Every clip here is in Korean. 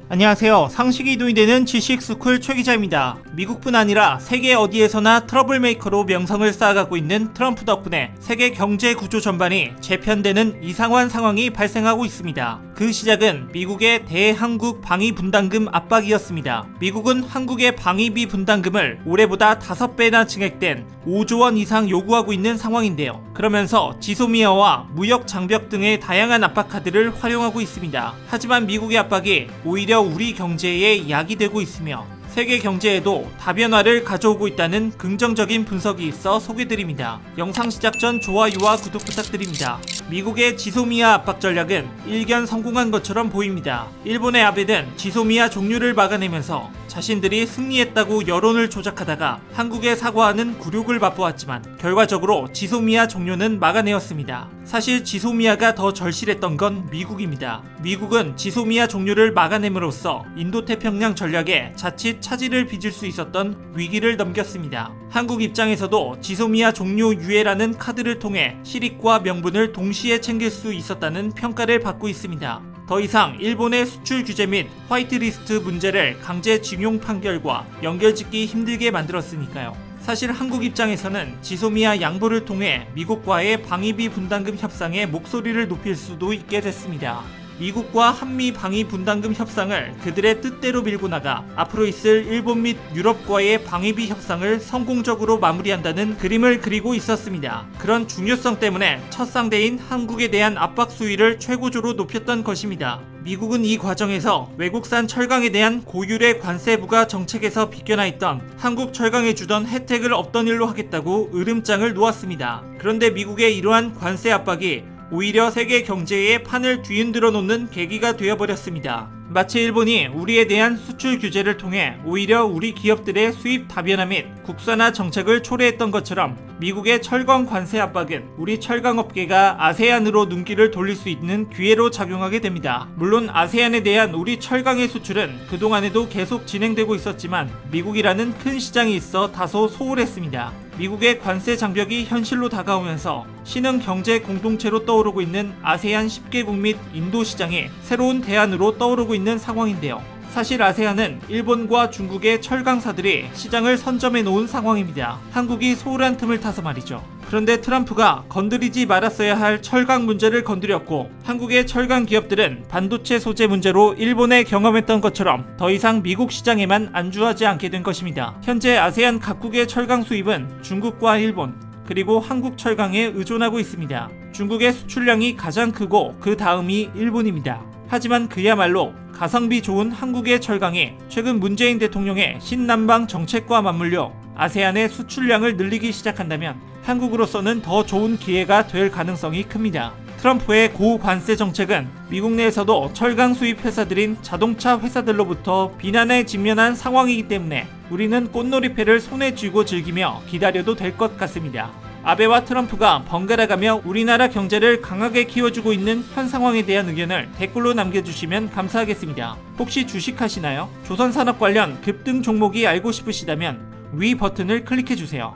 안녕하세요. 상식이 이동이 되는 지식스쿨 최 기자입니다. 미국뿐 아니라 세계 어디에서나 트러블 메이커로 명성을 쌓아가고 있는 트럼프 덕분에 세계 경제 구조 전반이 재편되는 이상한 상황이 발생하고 있습니다. 그 시작은 미국의 대한국 방위 분담금 압박이었습니다. 미국은 한국의 방위비 분담금을 올해보다 5배나 증액된 5조 원 이상 요구하고 있는 상황인데요. 그러면서 지소미아와 무역 장벽 등의 다양한 압박 카드를 활용하고 있습니다. 하지만 미국의 압박이 오히려 우리 경제에 약이 되고 있으며 세계 경제에도 다변화를 가져오고 있다는 긍정적인 분석이 있어 소개드립니다. 영상 시작 전 좋아요와 구독 부탁드립니다. 미국의 지소미아 압박 전략은 일견 성공한 것처럼 보입니다. 일본의 아베는 지소미아 종류를 막아내면서 자신들이 승리했다고 여론을 조작하다가 한국에 사과하는 굴욕을 맛보았지만 결과적으로 지소미아 종료는 막아내었습니다. 사실 지소미아가 더 절실했던 건 미국입니다. 미국은 지소미아 종류를 막아냄으로써 인도태평양 전략에 자칫 차질을 빚을 수 있었던 위기를 넘겼습니다. 한국 입장에서도 지소미아 종료 유예라는 카드를 통해 실익과 명분을 동시에 챙길 수 있었다는 평가를 받고 있습니다. 더 이상 일본의 수출 규제 및 화이트리스트 문제를 강제 징용 판결과 연결짓기 힘들게 만들었으니까요. 사실 한국 입장에서는 지소미아 양보를 통해 미국과의 방위비 분담금 협상에 목소리를 높일 수도 있게 됐습니다. 미국과 한미 방위 분담금 협상을 그들의 뜻대로 밀고 나가 앞으로 있을 일본 및 유럽과의 방위비 협상을 성공적으로 마무리한다는 그림을 그리고 있었습니다. 그런 중요성 때문에 첫 상대인 한국에 대한 압박 수위를 최고조로 높였던 것입니다. 미국은 이 과정에서 외국산 철강에 대한 고율의 관세 부과 정책에서 비껴나 있던 한국 철강에 주던 혜택을 없던 일로 하겠다고 으름장을 놓았습니다. 그런데 미국의 이러한 관세 압박이 오히려 세계 경제의 판을 뒤흔들어 놓는 계기가 되어버렸습니다. 마치 일본이 우리에 대한 수출 규제를 통해 오히려 우리 기업들의 수입 다변화 및 국산화 정책을 초래했던 것처럼 미국의 철강 관세 압박은 우리 철강업계가 아세안으로 눈길을 돌릴 수 있는 기회로 작용하게 됩니다. 물론 아세안에 대한 우리 철강의 수출은 그동안에도 계속 진행되고 있었지만 미국이라는 큰 시장이 있어 다소 소홀했습니다. 미국의 관세 장벽이 현실로 다가오면서 신흥 경제 공동체로 떠오르고 있는 아세안 10개국 및 인도 시장이 새로운 대안으로 떠오르고 있는 상황인데요. 사실 아세안은 일본과 중국의 철강사들이 시장을 선점해 놓은 상황입니다. 한국이 소홀한 틈을 타서 말이죠. 그런데 트럼프가 건드리지 말았어야 할 철강 문제를 건드렸고 한국의 철강 기업들은 반도체 소재 문제로 일본에 경험했던 것처럼 더 이상 미국 시장에만 안주하지 않게 된 것입니다. 현재 아세안 각국의 철강 수입은 중국과 일본 그리고 한국 철강에 의존하고 있습니다. 중국의 수출량이 가장 크고 그 다음이 일본입니다. 하지만 그야말로 가성비 좋은 한국의 철강이 최근 문재인 대통령의 신남방 정책과 맞물려 아세안의 수출량을 늘리기 시작한다면 한국으로서는 더 좋은 기회가 될 가능성이 큽니다. 트럼프의 고관세 정책은 미국 내에서도 철강 수입 회사들인 자동차 회사들로부터 비난에 직면한 상황이기 때문에 우리는 꽃놀이패를 손에 쥐고 즐기며 기다려도 될 것 같습니다. 아베와 트럼프가 번갈아가며 우리나라 경제를 강하게 키워주고 있는 현 상황에 대한 의견을 댓글로 남겨주시면 감사하겠습니다. 혹시 주식하시나요? 조선산업 관련 급등 종목이 알고 싶으시다면 위 버튼을 클릭해주세요.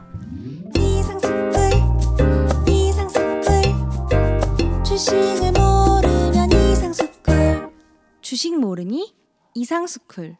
주식을 모르면 이상스쿨. 주식 모르니 이상스쿨.